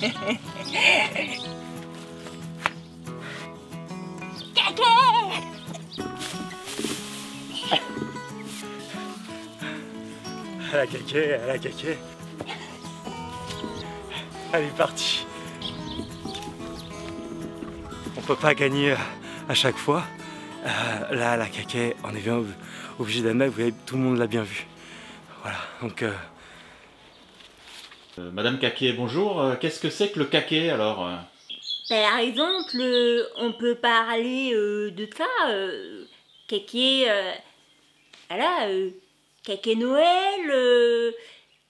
La caquet, la caquet. Elle est partie. On peut pas gagner à chaque fois. Là, la caquet, on est bien obligé d'admettre, tout le monde l'a bien vu. Voilà, donc... Madame Caquet, bonjour. Qu'est-ce que c'est que le caquet alors? Par exemple, on peut parler de ça, caquet, voilà, caquet Noël,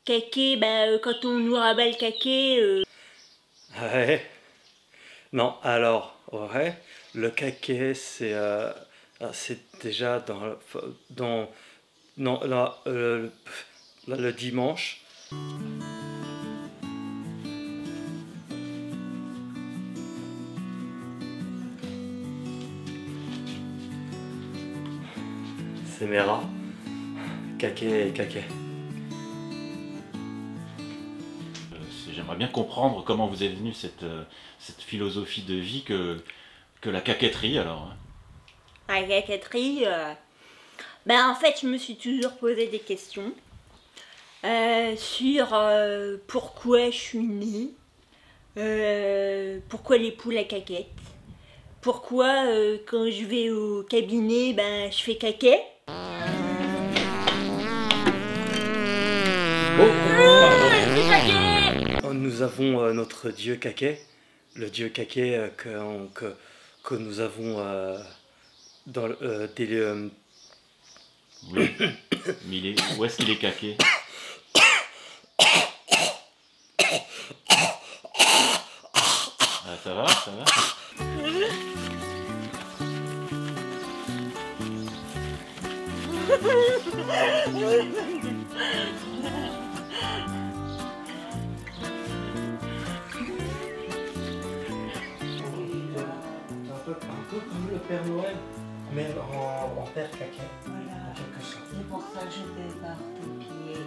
caquet, quand on nous rabat le caquet. Ouais. Non, alors, ouais, le caquet, c'est déjà le dimanche. C'est mes rats. Caquet et caquet. J'aimerais bien comprendre comment vous est venue cette philosophie de vie que la caquetterie alors. La caquetterie, en fait, je me suis toujours posé des questions sur pourquoi je suis née, pourquoi les poules à caquettes, pourquoi quand je vais au cabinet, je fais caquet. Nous avons notre dieu caquet, le dieu caquet que nous avons dans Oui, mais où est-ce qu'il est caquet? Ah, ça va, ça va. Un peu comme le Père Noël, mais en Père caquet, voilà. en quelque sorte. C'est pour ça que je te porte au pied.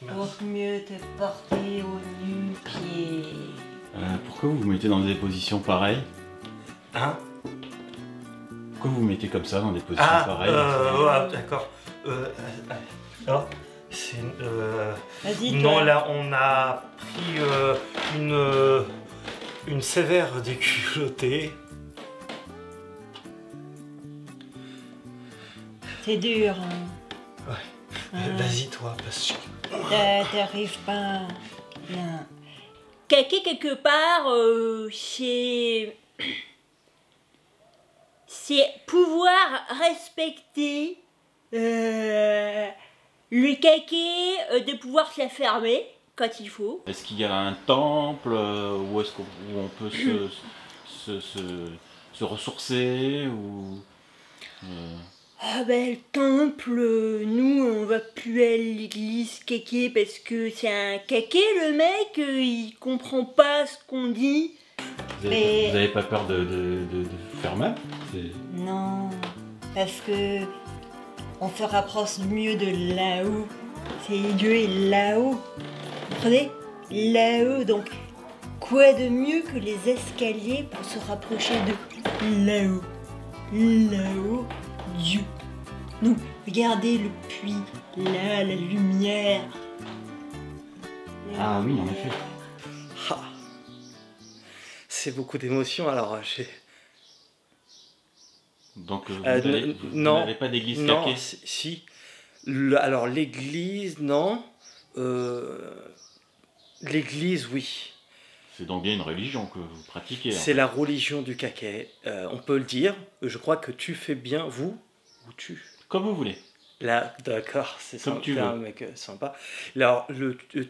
Merci. Pour mieux te porter au nu-pied. Pourquoi vous vous mettez dans des positions pareilles? Hein? Pourquoi vous vous mettez comme ça dans des positions pareilles? Ouais, d'accord. Alors, c'est... Vas-y, non, toi. là, on a pris une sévère déculottée. C'est dur, hein. Ouais. Vas-y, toi, parce que... T'arrives pas. Non. Caquet, quelque part, c'est pouvoir respecter le caquet, de pouvoir se la fermer quand il faut. Est-ce qu'il y a un temple où on peut se ressourcer ou Le temple, nous on va plus à l'église caquet parce que c'est un caquet le mec, il comprend pas ce qu'on dit. vous avez pas peur de vous faire mal? Non. Parce que on se rapproche mieux de là-haut. C'est Dieu est là-haut. Vous comprenez? Là-haut. Donc, quoi de mieux que les escaliers pour se rapprocher de là-haut? Là-haut, Dieu. Donc, regardez le puits, là, la lumière. Ah oui, en effet. Ah. C'est beaucoup d'émotions, alors j'ai... Donc vous non, n'avez pas d'église non, caquet? si. Alors l'église, non. L'église, oui. C'est donc bien une religion que vous pratiquez. C'est la religion du caquet. On peut le dire. Je crois que tu fais bien, vous, ou tu. Comme vous voulez. Là, d'accord, c'est Comme sympa, tu veux. un mec sympa. Alors,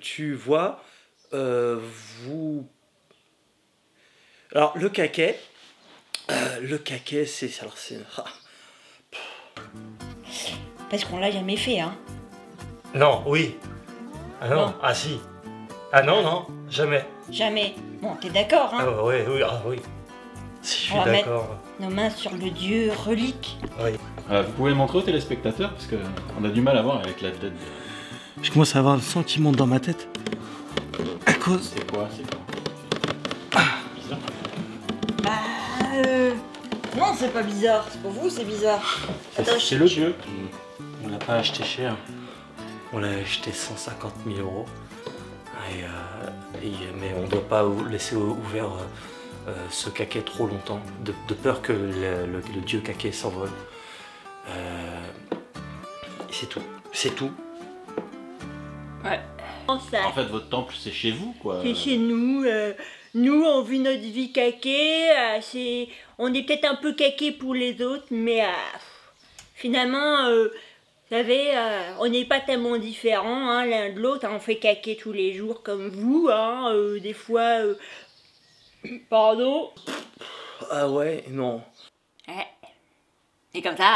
tu vois, vous... Alors, le caquet, c'est... Alors, c'est... Parce qu'on l'a jamais fait, hein. Non, oui. Ah non, Non. ah si. Ah non, non, jamais. Jamais. Bon, t'es d'accord, hein. Ah oui, oui, ah oui. Si, je suis On va mettre d'accord. nos mains sur le dieu relique. Oui. Vous pouvez le montrer aux téléspectateurs parce qu'on a du mal à voir avec la tête. Je commence à avoir le sang qui monte dans ma tête. À cause... C'est quoi? Non, c'est pas bizarre. C'est pour vous, c'est bizarre. Attends, C'est le dieu. On l'a pas acheté cher. On l'a acheté 150 000 euros. Mais on ne doit pas laisser ouvert ce caquet trop longtemps, de peur que le dieu caquet s'envole. C'est tout. C'est tout. Ouais. En fait, votre temple, c'est chez vous, quoi. C'est chez nous. Nous, on vit notre vie caquée. On est peut-être un peu caqué pour les autres, mais finalement, vous savez, on n'est pas tellement différents l'un de l'autre. On fait caquer tous les jours comme vous. Des fois, pardon. Ah ouais, non. Ouais. C'est comme ça,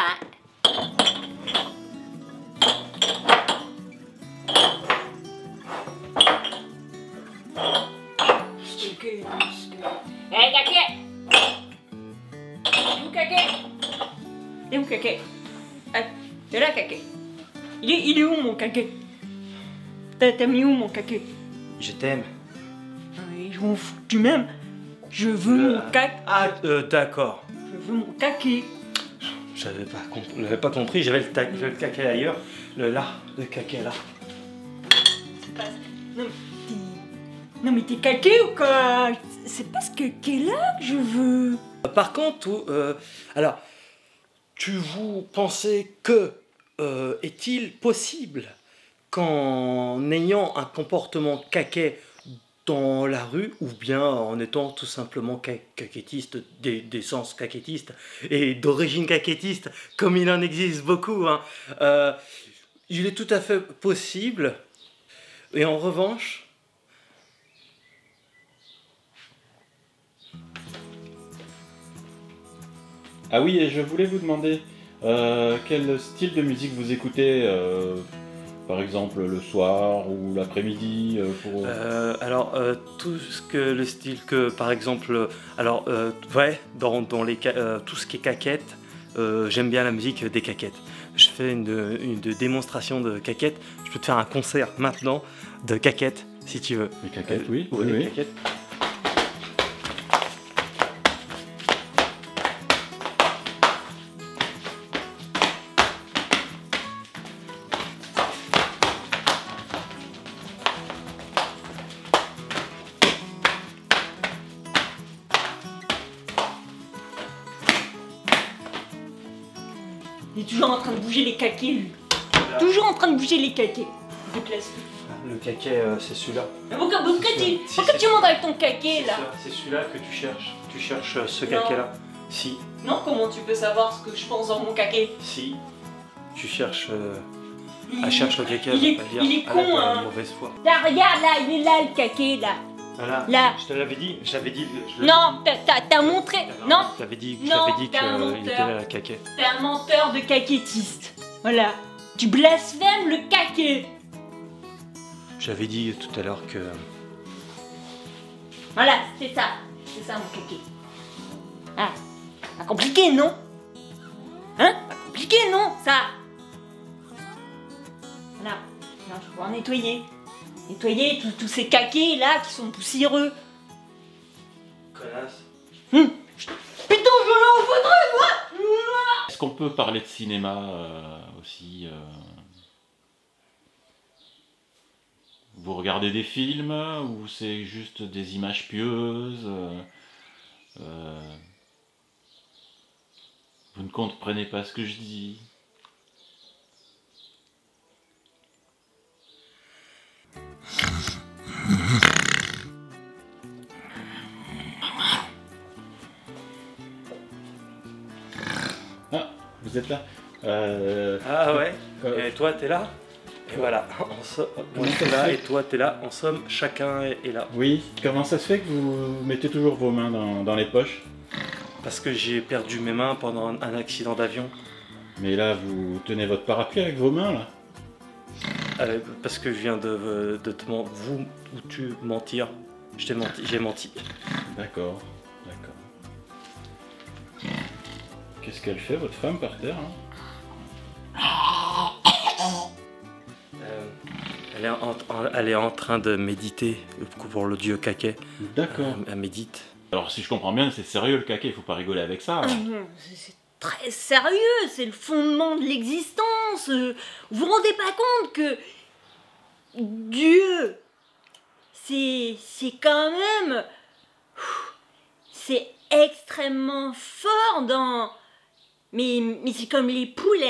Hey, caquet! Où caquet? Et où caquet? C'est là, caquet. Il est où, mon caquet? T'as mis où, mon caquet? Je t'aime. Oui, je m'en fous que tu m'aimes. Je veux mon caquet. Ah, d'accord. Je veux mon caquet. J'avais pas compris, j'avais le caquet ailleurs. Le caquet là. C'est pas... Non, mais t'es caquet ou quoi? C'est pas ce caquet-là que je veux. Par contre, alors, vous pensez que est-il possible qu'en ayant un comportement caquet dans la rue, ou bien en étant tout simplement caquettiste, d'essence caquettiste et d'origine caquettiste, comme il en existe beaucoup, il est tout à fait possible, et en revanche, Ah oui, et je voulais vous demander quel style de musique vous écoutez, par exemple le soir ou l'après-midi pour... alors, tout ce que le style que, par exemple, alors, ouais, dans tout ce qui est caquette, j'aime bien la musique des caquettes. Je fais une démonstration de caquettes. Je peux te faire un concert maintenant de caquettes, si tu veux. Les caquettes, oui. Oui, oui, les oui. caquettes. Il est toujours en train de bouger les caquets, lui. Toujours en train de bouger les caquets. De classe. Le caquet, c'est celui-là. Mais pourquoi Si, tu montes avec ton caquet, là? C'est celui-là que tu cherches. Tu cherches ce Non. caquet-là. Si, Non, comment tu peux savoir ce que je pense dans mon caquet? si. Tu cherches... Il- Elle cherche le caquet, il est- elle va pas dire. il est Elle a con, pas hein. la mauvaise foi. Là, regarde, là, il est là, le caquet, là. Voilà, Là. je te l'avais dit, j'avais dit. Non, t'as montré. Non, Je t'avais dit, Non, qu'il t'es un était menteur. là, le caquet. t'es un menteur de caquettiste. Voilà. Tu blasphèmes le caquet. J'avais dit tout à l'heure que... Voilà, c'est ça. C'est ça, mon caquet. Ah, pas compliqué, non? Hein? Pas compliqué, non, ça? Voilà. Non, je vais en nettoyer. Nettoyer tous ces caquets, là, qui sont poussiéreux. Connasse. Putain, je l'en faudrais, moi! Est-ce qu'on peut parler de cinéma aussi Vous regardez des films ou c'est juste des images pieuses Vous ne comprenez pas ce que je dis. Ah, vous êtes là. Ah ouais. Euh, Et toi, t'es là. Et voilà. Moi, t'es là et toi, t'es là. En somme, chacun est là. Oui, comment ça se fait que vous mettez toujours vos mains dans les poches? Parce que j'ai perdu mes mains pendant un accident d'avion. Mais là, vous tenez votre parapluie avec vos mains, là? Parce que je viens de te mentir. Vous ou tu mentir. Je t'ai menti. J'ai menti. D'accord, d'accord. Qu'est-ce qu'elle fait, votre femme, par terre, hein? Elle est en train de méditer pour le dieu caquet. D'accord. Elle médite. Alors si je comprends bien, c'est sérieux le caquet, il faut pas rigoler avec ça. Ah non, c'est très sérieux, c'est le fondement de l'existence. Vous vous rendez pas compte que Dieu, c'est quand même... C'est extrêmement fort dans... Mais c'est comme les poules,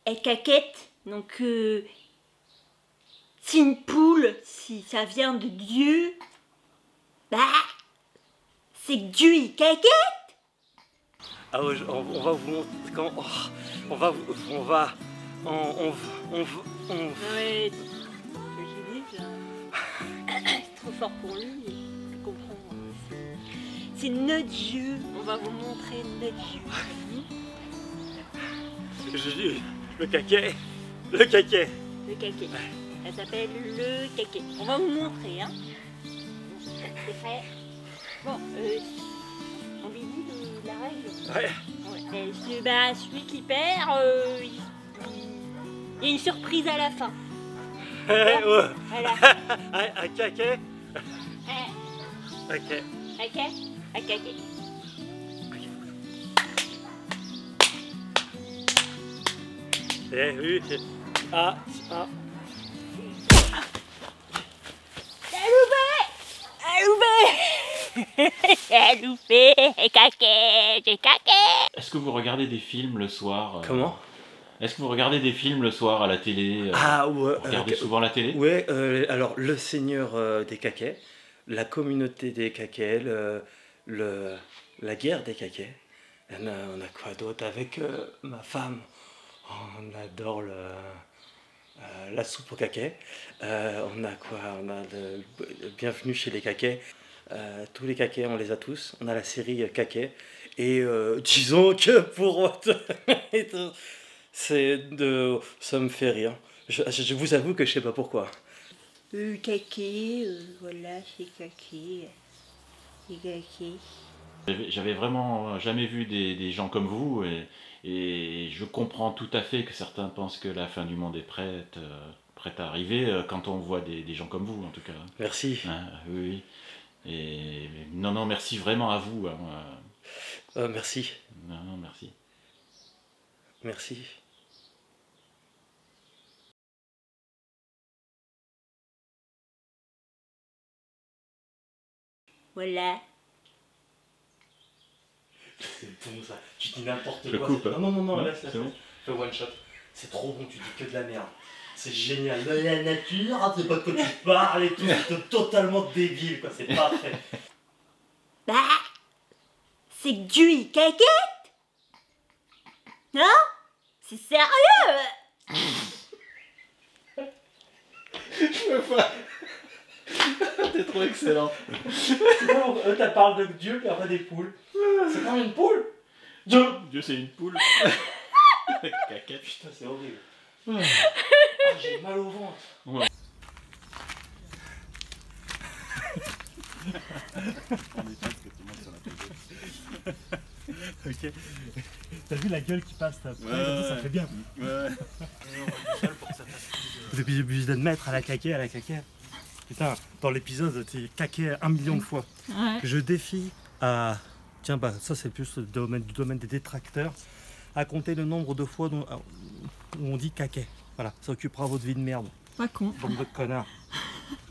elles caquettent. Donc, si une poule, si ça vient de Dieu, bah, c'est que Dieu, il caquette. Ah ouais, on va vous montrer quand... oh, Ouais, j'ai dit que c'est trop fort pour lui, je comprends. C'est notre jeu, on va vous montrer notre jeu. Je dis, le caquet, le caquet. Le caquet. Elle s'appelle le caquet. On va vous montrer, hein. C'est prêt. Bon, on lui dit la règle. Ouais. Ouais. Celui qui perd, il y a une surprise à la fin. Ouais. Voilà. Un caquet. Ok. Ok. Ok. Eh oui. Ah. J'ai loupé, caquet, j'ai caqué. Est-ce que vous regardez des films le soir Comment? Est-ce que vous regardez des films le soir à la télé Ah ouais. Vous regardez souvent la télé? Ouais, alors le Seigneur des caquets, la communauté des caquets, la guerre des caquets. On a quoi d'autre avec ma femme? On adore la soupe au caquet. On a quoi? On a le Bienvenue chez les caquets. Tous les caquets, on les a tous. On a la série caquet. Et disons que pour ça me fait rire. Je vous avoue que je sais pas pourquoi. Caquet, voilà, c'est caquet. C'est caquet. J'avais vraiment jamais vu des gens comme vous et je comprends tout à fait que certains pensent que la fin du monde est prête à arriver quand on voit des gens comme vous en tout cas. Merci. Hein, oui. Et non, merci vraiment à vous. Hein. Merci. Non, merci. Merci. Voilà. C'est bon ça. Tu dis n'importe Je quoi. coupe. Non, Ouais, laisse. c'est bon. Fais one shot. C'est trop bon, tu dis que de la merde. C'est génial. La nature, c'est pas de quoi tu parles et tout. C'est totalement débile, quoi. C'est parfait. Bah, c'est que Dieu, il caquette. Non? C'est sérieux? Je peux pas. T'es trop excellent. C'est bon, t'as parlé de Dieu puis après des poules. C'est quand même une poule? Dieu, c'est une poule. Caquette. Putain, c'est horrible. Ah, j'ai mal au ventre. Ouais. Ok. T'as vu la gueule qui passe après, ça fait bien. Ouais. Vous êtes obligé d'admettre à la caquet. Putain, dans l'épisode, t'es caqué 1 million de fois. Ouais. Je défie à... Tiens, bah ça c'est plus le domaine des détracteurs. À compter le nombre de fois où on dit caquet. Voilà, ça occupera votre vie de merde. Pas con. Bande de connards.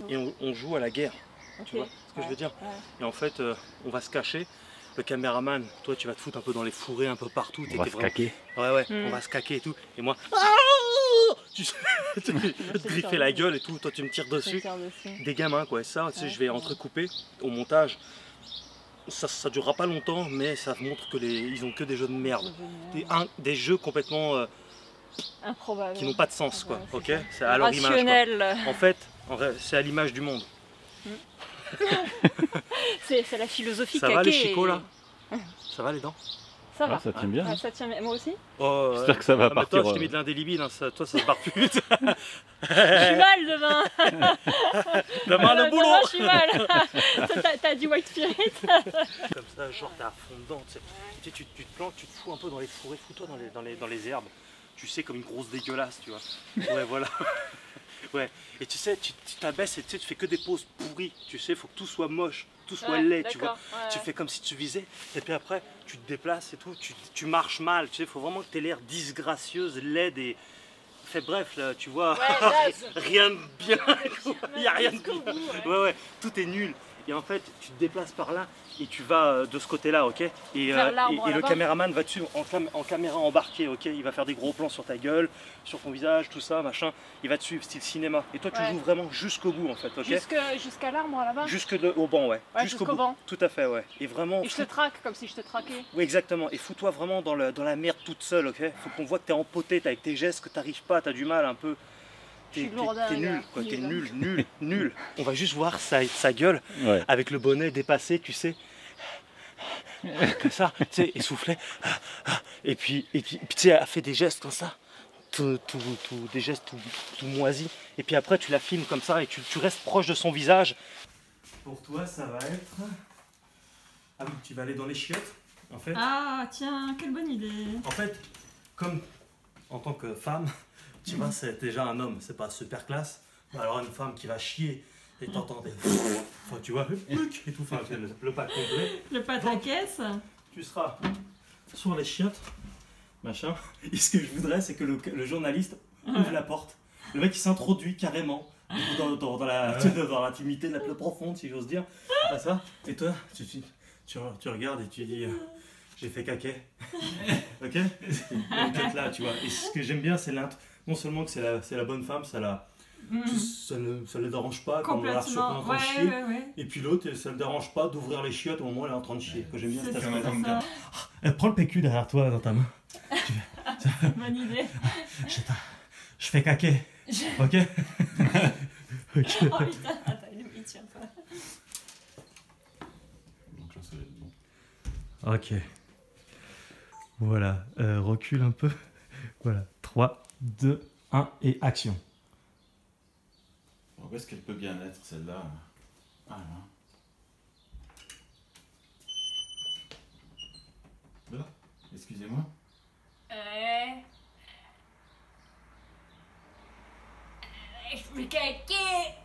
Et on joue à la guerre. Okay. Tu vois ce que je veux dire? Ouais. Et en fait, on va se cacher. Le caméraman, toi tu vas te foutre un peu dans les fourrés un peu partout. On va se caquer. Ouais, Mm. on va se caquer et tout. Et moi, tu te griffer la gueule et tout. Toi tu me tires dessus. Des gamins quoi. Et ça, tu sais, je vais entrecouper au montage. Ça durera pas longtemps, mais ça montre que ils ont que des jeux de merde. Des jeux complètement Improbable. qui n'ont pas de sens quoi. Ouais, Ok, c'est à leur image. Rationnel. En fait, c'est à l'image du monde. C'est la philosophie Ça caquet. va les chicots là? Ça va les dents? Ça va. Ah, ça tient bien. Ouais, ça tient bien. Moi aussi. Oh, J'espère que ça va mais partir. toi, je t'ai mis de l'indélébile, hein, toi ça se barre plus. Je suis mal demain. Demain le boulot. Demain, je suis mal. T'as du white spirit. Comme ça, genre t'es à fond dedans. Tu sais, tu te plantes, tu te fous un peu dans les fourrés, fous-toi dans les herbes. Tu sais, comme une grosse dégueulasse, tu vois. Ouais, voilà. Ouais. Et tu sais, tu t'abaisses et tu fais que des poses pourries. Tu sais, il faut que tout soit moche, tout soit Ouais, laid, tu vois. d'accord, ouais. Tu fais comme si tu visais. Et puis après, tu te déplaces et tout. Tu marches mal. Tu sais, il faut vraiment que tu aies l'air disgracieuse, laide et. Fait bref, là, tu vois. Ouais, naze. Rien de bien. Il n'y a rien de Jusqu'au bien. bout, ouais. Ouais, ouais, tout est nul. Et en fait, tu te déplaces par là et tu vas de ce côté-là, ok? Et, Vers l'arbre, et le là-bas. caméraman va dessus en caméra embarquée, ok? Il va faire des gros plans sur ta gueule, sur ton visage, tout ça, machin. Il va te suivre, style cinéma. Et toi, tu Ouais. joues vraiment jusqu'au bout, en fait, ok? Jusqu'à l'arbre là-bas. Au banc, ouais. Ouais, Jusqu'au jusqu'au bout. banc. Tout à fait, ouais. Et vraiment. Et je te traque comme si je te traquais. Oui, exactement. Et fous-toi vraiment dans la merde toute seule, ok? Faut qu'on voit que t'es empoté, t'as avec tes gestes, que t'arrives pas, t'as du mal un peu. Je suis lourdingue, T'es nul, quoi. T'es nul. nul. On va juste voir sa gueule Ouais. avec le bonnet dépassé, tu sais. Comme ça, tu sais, essoufflé. Et puis tu sais, elle fait des gestes comme ça. Des gestes tout moisis. Et puis après, tu la filmes comme ça et tu restes proche de son visage. Pour toi, ça va être. Ah oui, tu vas aller dans les chiottes, en fait. Ah, tiens, quelle bonne idée. En fait, comme en tant que femme, tu vois, c'est déjà un homme, c'est pas super classe. Alors une femme qui va chier et t'entends des... Enfin, tu vois, et tout, enfin, le pas complet. Le pataquès. Tu seras sur les chiottes, machin. Et ce que je voudrais, c'est que le journaliste ouvre la porte. Le mec, il s'introduit carrément dans l'intimité la plus profonde, si j'ose dire. À ça. Et toi, tu regardes et tu dis... J'ai fait caquet. Ok? Donc là, tu vois. Et ce que j'aime bien, c'est non seulement que c'est la bonne femme, ça ne le dérange pas quand on la reçoit en train de chier. Ouais. Et puis l'autre, ça ne le dérange pas d'ouvrir les chiottes au moment où elle est en train de chier. Que j'aime bien C'est cette ça, aspect. ça. Prends le PQ derrière toi dans ta main. Bonne idée. Je fais caquet. Ok? Ok. Oh putain, attends, il tient pas. Donc là, ça va être bon. Ok. Voilà. Recule un peu. Voilà. 3, 2, 1 et action. Où est-ce qu'elle peut bien être, celle-là? Ah là. Là, excusez-moi. Je fais caquer.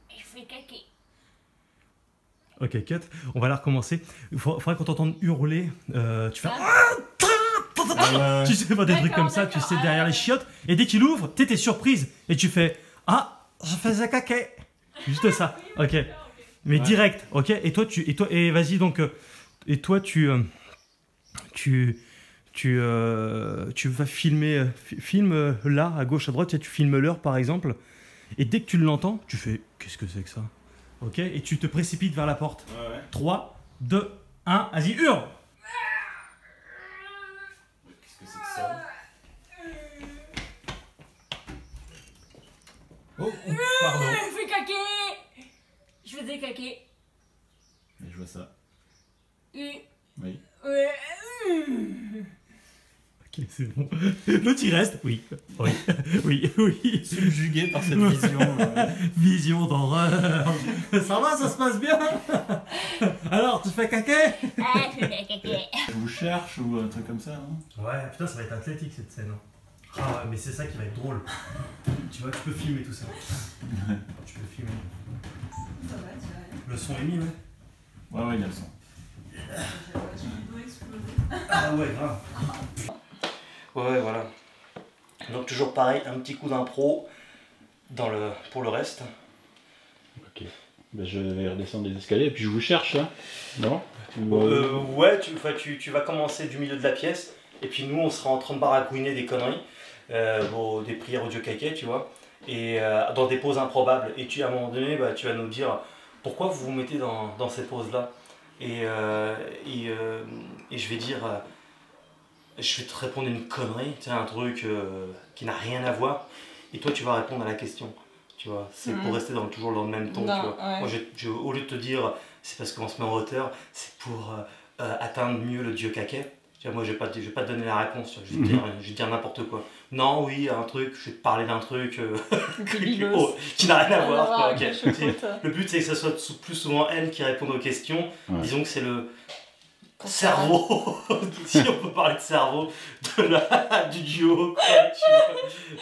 Je fais caquer. Ok, cut. On va la recommencer. Il faudra qu'on t'entende hurler. Tu fais... Tu sais pas des trucs comme ça, tu sais, derrière les chiottes. Et dès qu'il ouvre, t'es surprise. Et tu fais... Ah, je faisais caquet. Juste ça. Ok. Mais direct. Ok. Et toi, et vas-y donc... et toi, tu vas filmer... filme là, à gauche, à droite. Tu filmes l'heure, par exemple. Et dès que tu l'entends, tu fais... Qu'est-ce que c'est que ça? Ok. Et tu te précipites vers la porte. Ouais. 3, 2, 1. Vas-y, hurle. Qu'est-ce que c'est que ça? Oh, pardon. Je fais caquer. Je faisais caquer. Mais je vois ça. Et... Oui. Ouais. Ok, c'est bon. L'autre, il reste. Oui. Oui. Subjugué par cette vision. Vision d'horreur. Ça va, ça se passe bien. Alors, tu fais caquet? Ah, je faisais caquer. Je vous cherche ou un truc comme ça, non? Ouais, putain, ça va être athlétique cette scène. Ah ouais, mais c'est ça qui va être drôle. Tu vois, tu peux filmer tout ça. Tu peux filmer. Ça va, tu vas rien. Le son est mis, ouais. Ouais, il y a le son. Tu dois exploser. Ah ouais, grave. Ouais, voilà. Donc toujours pareil, un petit coup d'impro pour le reste. Ok. Ben, je vais redescendre les escaliers et puis je vous cherche, hein. Non? Ouais, tu vas commencer du milieu de la pièce et puis nous on sera en train de baragouiner des conneries, des prières au dieu caquet, tu vois, et dans des poses improbables. Et à un moment donné, tu vas nous dire pourquoi vous vous mettez dans ces poses-là. Et je vais dire... je vais te répondre une connerie, tu sais, un truc qui n'a rien à voir, et toi tu vas répondre à la question, tu vois, c'est pour rester toujours dans le même ton, Non, tu vois. ouais. Moi, au lieu de te dire, c'est parce qu'on se met en hauteur, c'est pour atteindre mieux le dieu caquet, tu vois, moi je vais pas te donner la réponse, tu vois, je vais te dire n'importe quoi. Non, oui, un truc, je vais te parler d'un truc qui n'a rien à voir, quoi, ok. Le but c'est que ce soit plus souvent elle qui réponde aux questions, Ouais. disons que c'est cerveau, si on peut parler de cerveau, du duo, quoi,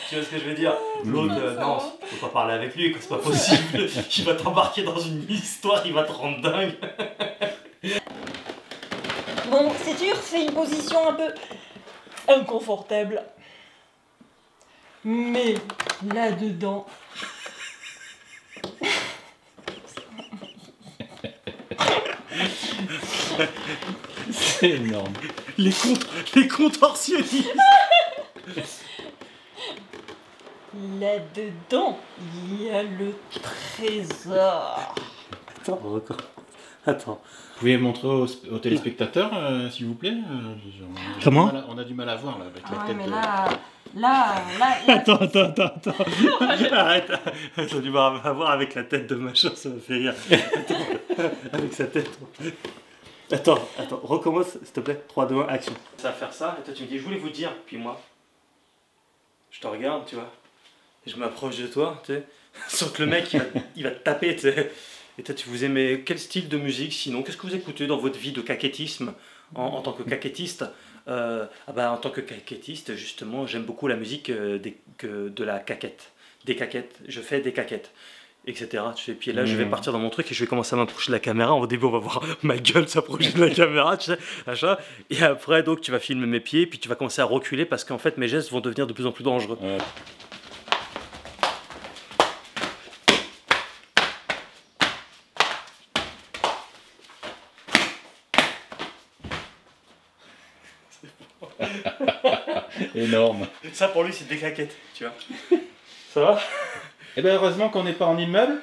tu vois ce que je veux dire. L'autre, non, faut pas parler avec lui, quoi, c'est pas possible. Il va t'embarquer dans une histoire, il va te rendre dingue. Bon, c'est sûr, c'est une position un peu inconfortable. Mais là-dedans... C'est énorme. Les contorsionnistes. Là-dedans, il y a le trésor. Attends. Vous pouvez montrer aux téléspectateurs, s'il vous plaît Comment on a du mal à voir là, avec la Ah ouais, tête mais de... là... Attends. Arrête. Attends, tu vas voir avec la tête de machin, ça me fait rire. Attends, avec sa tête. Attends, recommence, s'il te plaît. 3, 2, 1, action. Ça va faire ça, et toi tu me dis, je voulais vous dire, puis moi, je te regarde, tu vois, et je m'approche de toi, tu sais, sauf que le mec, il va te taper, tu sais. Et toi, vous aimez quel style de musique sinon? Qu'est-ce que vous écoutez dans votre vie de caquettisme en tant que caquettiste? En tant que caquettiste, justement, j'aime beaucoup la musique de la caquette. Des caquettes, je fais des caquettes, etc. Tu sais, puis là, je vais partir dans mon truc et je vais commencer à m'approcher de la caméra. Au début, on va voir ma gueule s'approcher de la caméra, tu sais, machin. Et après, donc, tu vas filmer mes pieds, puis tu vas commencer à reculer parce qu'en fait, mes gestes vont devenir de plus en plus dangereux. Ouais. Énorme. Ça, pour lui, c'est des caquettes, tu vois. Ça va? Eh ben heureusement qu'on n'est pas en immeuble.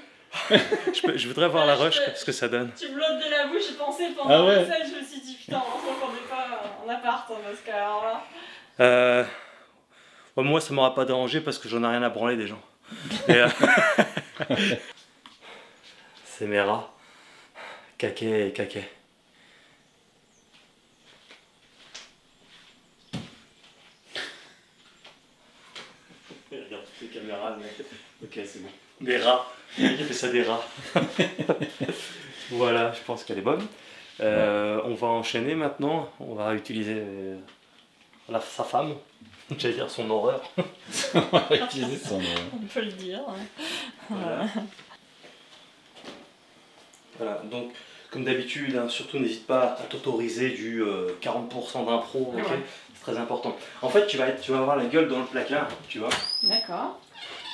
Je voudrais voir la rush, ce que ça donne. Tu me l'ôtes de la bouche, j'ai pensé pendant Ah ouais. la scène, je me suis dit putain, heureusement qu'on n'est pas en appart dans ce cas-là. Moi, ça m'aura pas dérangé parce que j'en ai rien à branler des gens. C'est mes rats. Caquet et caquet. Regarde toutes les caméras, mais... Ok, c'est bon. Des rats. Il fait ça des rats. Voilà, je pense qu'elle est bonne. On va enchaîner maintenant. On va utiliser sa femme. J'allais dire son horreur. On va utiliser son nom. On peut le dire. Voilà, donc comme d'habitude, hein, surtout n'hésite pas à t'autoriser du 40% d'impro, ok, Ouais. c'est très important. En fait, tu vas avoir la gueule dans le placard, tu vois. D'accord.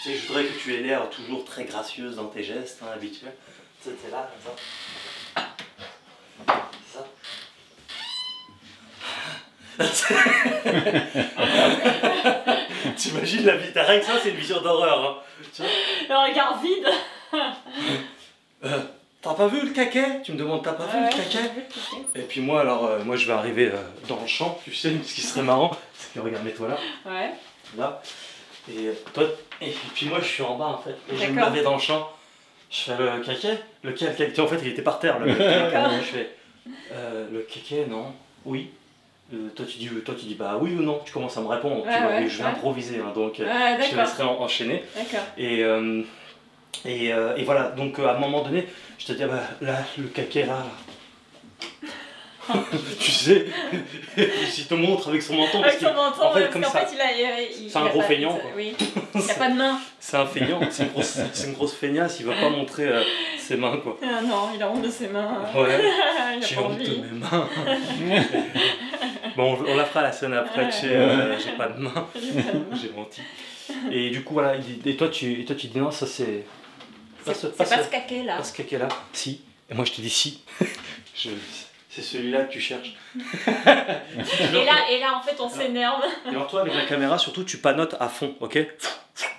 Tu sais, je voudrais que tu aies l'air toujours très gracieuse dans tes gestes hein, habituels. Tu sais, t'es là, comme ça. T'imagines la vie, t'as rien que ça, c'est une vision d'horreur. Hein. Tu vois. Le regard vide. T'as pas vu le caquet? Tu me demandes, t'as pas vu le caquet? Et puis moi, alors, moi je vais arriver dans le champ, tu sais, ce qui serait marrant, c'est que regarde, mets-toi là, Ouais. là, et toi, et puis moi je suis en bas en fait, et je vais me D'accord. lever dans le champ, je fais le caquet, lequel caquet? En fait il était par terre, le D'accord. je fais, le caquet, non, oui. Toi tu dis bah oui ou non, tu commences à me répondre, tu Ouais, vois, ouais, et je vais ouais. improviser, hein, donc Ouais, je te d'accord. laisserai enchaîner. D'accord. Et voilà, donc à un moment donné, je te dis, ah bah là, le caquet là. Tu sais, il te montre avec son menton. Avec parce son qu'il- menton, en fait, parce comme qu'en ça, fait, il c'est un a gros pas- feignant, quoi. Oui. Il n'a pas de main. c'est un feignant, c'est une grosse feignasse, il va pas montrer ses mains quoi. Ah non, il a honte de ses mains. Ouais, Il a j'ai pas honte de envie. mes mains. Bon, on la fera la scène après, Ouais. tu sais, j'ai pas de main, j'ai menti. Et du coup, voilà, et toi tu dis non, ça c'est. C'est pas ce caquet là. Pas ce caquet là, si. Et moi je te dis si. C'est celui-là que tu cherches. Et là, en fait, on s'énerve. Et alors toi avec la caméra surtout tu panotes à fond, ok?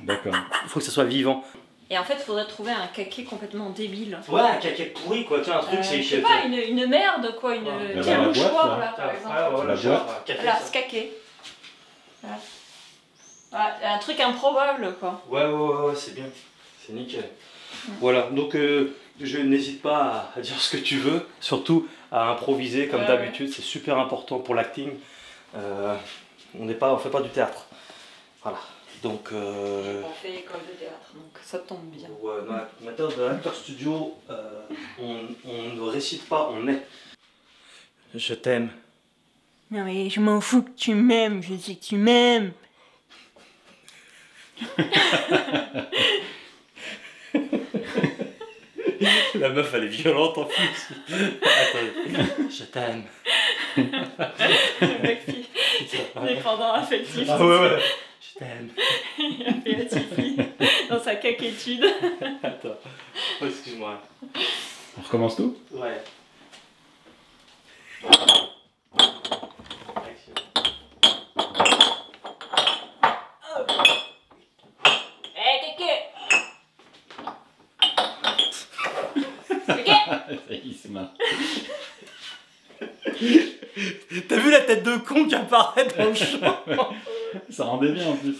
D'accord. Il faut que ça soit vivant. Et en fait, il faudrait trouver un caquet complètement débile. Ouais, un caquet pourri quoi, tu vois un truc Je sais pas, une merde quoi, une. Ouais. Tiens, Dans la un mouchoir boîte, là, par exemple. La boîte. Voilà, ce caquet. Voilà. Ouais, un truc improbable quoi. Ouais, c'est bien. C'est nickel. Voilà, donc je n'hésite pas à dire ce que tu veux, surtout à improviser comme Ouais, d'habitude, c'est super important pour l'acting. On fait pas du théâtre. Voilà. Donc On fait école de théâtre, donc ça tombe bien. ouais, dans la méthode de l'acteur studio, on ne récite pas, on est. Je t'aime. Non mais je m'en fous que tu m'aimes, je sais que tu m'aimes. La meuf, elle est violente en plus. Attends, je t'aime. Le mec dépendant affectif. Ah ouais. Je t'aime. Il a fait la Tiffy dans sa caquétude. Attends. Oh, excuse-moi. On recommence tout? Ouais. Action. Ça y est, il se marre. T'as vu la tête de con qui apparaît dans le champ? Ça rendait bien en plus.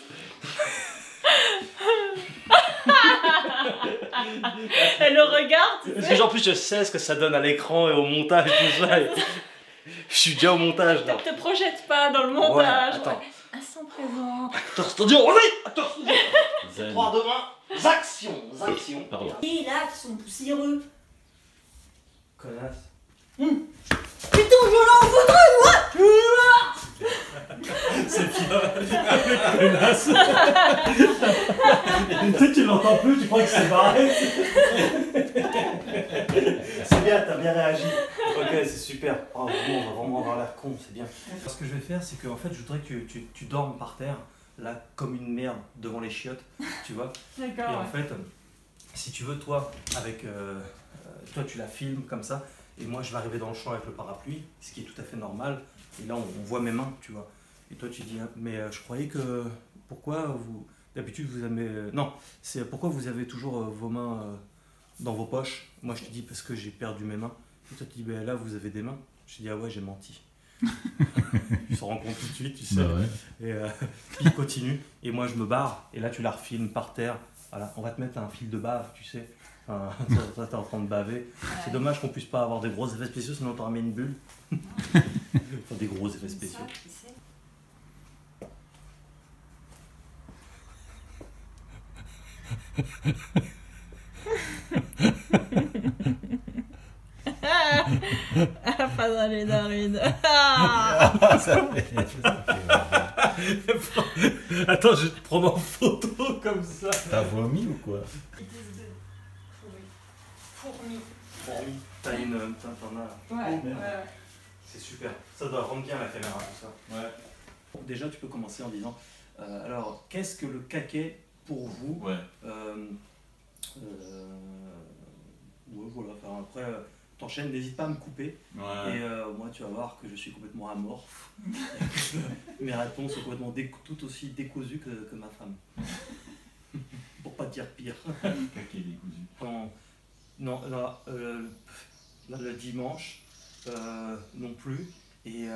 Elle le regarde. Parce que en plus je sais ce que ça donne à l'écran et au montage tout ça. Je suis déjà au montage là. Ne te projette pas dans le montage. Ouais, attends. Instant présent. Acteur studio, oui. Acteur studio. Zen. 3, 2, 1. Actions. Actions. Pardon. Et là, qui sont poussiéreux. Connasse. Putain, je l'en voudrais, moi. C'est bien. Connasse. Tu sais, tu l'entends plus, tu crois que c'est barré. C'est bien, t'as bien réagi. Ok, c'est super. Oh, bon, on va vraiment avoir l'air con, c'est bien. Ce que je vais faire, c'est que en fait, je voudrais que tu dormes par terre, là, comme une merde, devant les chiottes, tu vois. Et D'accord. en fait, si tu veux, toi, avec, toi, tu la filmes comme ça, et moi, je vais arriver dans le champ avec le parapluie, ce qui est tout à fait normal. Et là, on voit mes mains, tu vois. Et toi, tu dis, ah, mais je croyais que, pourquoi vous, d'habitude, vous avez, non, c'est pourquoi vous avez toujours vos mains dans vos poches. Moi, je te dis, parce que j'ai perdu mes mains. Et toi, tu dis, ben là, vous avez des mains. Je te dis, ah ouais, j'ai menti. Tu s'en rends compte tout de suite, tu sais. Bah ouais. Et puis il continue, et moi je me barre, et là tu la refilmes par terre. Voilà, on va te mettre un fil de bave, tu sais. Enfin, toi t'es en train de baver. C'est dommage qu'on puisse pas avoir des gros effets spéciaux, sinon t'auras mis une bulle. Enfin, des gros effets spéciaux. Pas dans les narines. Attends, je vais te prendre en photo comme ça. T'as vomi ou quoi? Fourmi. T'as une. T'en as. Ouais, merde. ouais. C'est super. Ça doit rendre bien la caméra, tout ça. Ouais. Bon, déjà, tu peux commencer en disant alors, qu'est-ce que le caquet pour vous? Ouais. Ouais, voilà. Enfin, après, t'enchaînes, n'hésite pas à me couper. Ouais. Et moi, tu vas voir que je suis complètement amorphe. Mes réponses sont complètement tout aussi décousues que ma femme. Pour pas dire pire. Caquet décousu. Non, là, le dimanche, non plus. Et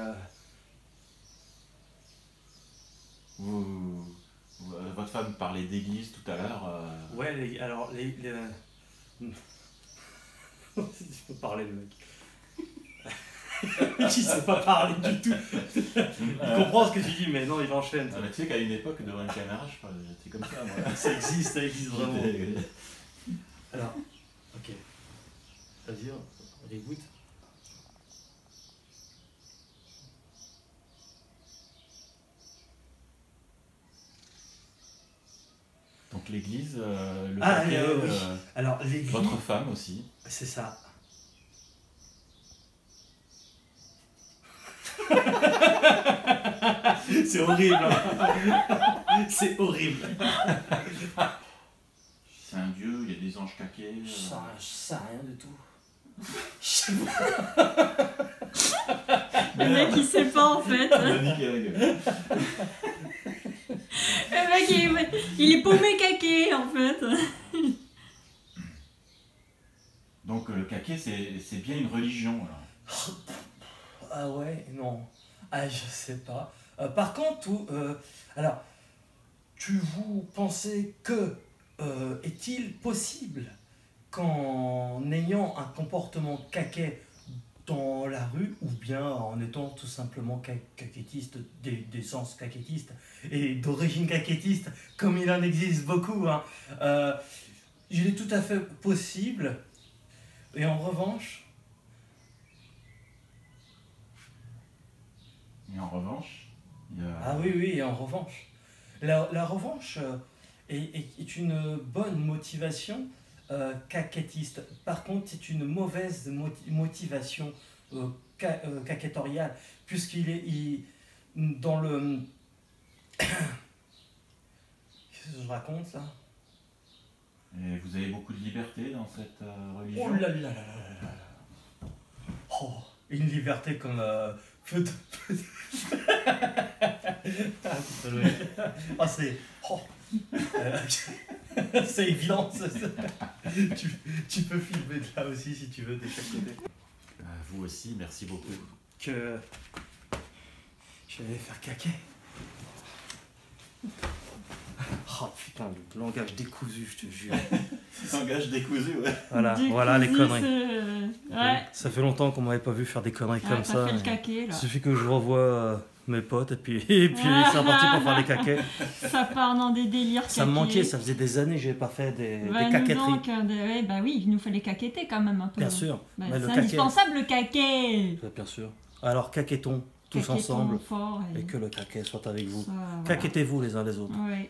Votre femme parlait d'église tout à l'heure. ouais, alors je peux parler, le mec. Il sait pas parler du tout. Il comprend ce que tu dis, mais non, il enchaîne. Ah, mais tu sais qu'à une époque, devant une caméra, j'étais comme ça, moi. Ça existe vraiment. Alors, ok. Vas-y, on reboot. Donc l'église, le Ah, paquet, oui. Alors, l'église. votre femme aussi. C'est ça. C'est horrible. Hein. C'est horrible. C'est un dieu, il y a des anges caquets. Ça sert à rien du tout. Le mec il sait pas en fait. Niquer la gueule. Le mec il est paumé caqué en fait. Donc le caquet, c'est bien une religion alors. Ah ouais, non. Ah, je sais pas. Par contre, alors, vous pensez que est-il possible qu'en ayant un comportement caquet dans la rue, ou bien en étant tout simplement caquettiste, d'essence caquettiste, et d'origine caquettiste, comme il en existe beaucoup, hein, il est tout à fait possible, et en revanche, Et en revanche, il y a... Ah oui, oui, en revanche. La revanche est une bonne motivation caquettiste. Par contre, c'est une mauvaise motivation caquetoriale, puisqu'il est dans le... Qu'est-ce que je raconte là? Et vous avez beaucoup de liberté dans cette religion? Oh là là là là là là. Oh, une liberté comme peu de... Ah, c'est... Oh. C'est évident. Tu peux filmer de là aussi si tu veux, de chaque côté. Vous aussi, merci beaucoup. Que... Je vais faire caquer. Oh putain, le langage décousu, je te jure. Langage décousu, ouais. Voilà, Décousu, voilà les conneries. Ouais. Ça fait longtemps qu'on m'avait pas vu faire des conneries Ah, comme t'as ça. fait le caquet, là. Il suffit que je revoie mes potes et puis c'est reparti pour faire des caquets. Ça part dans des délires Ça me caquets. manquait, ça faisait des années que j'avais pas fait des Bah, nous caquetteries. donc, ouais, bah oui, il nous fallait caqueter quand même un peu. Bien sûr. Bah, Mais le c'est caquet- indispensable le caquet. Bien sûr. Alors caquetons tous Caquetons ensemble fort et que le caquet soit avec vous. ça, voilà. Caquetez-vous les uns les autres. Ouais.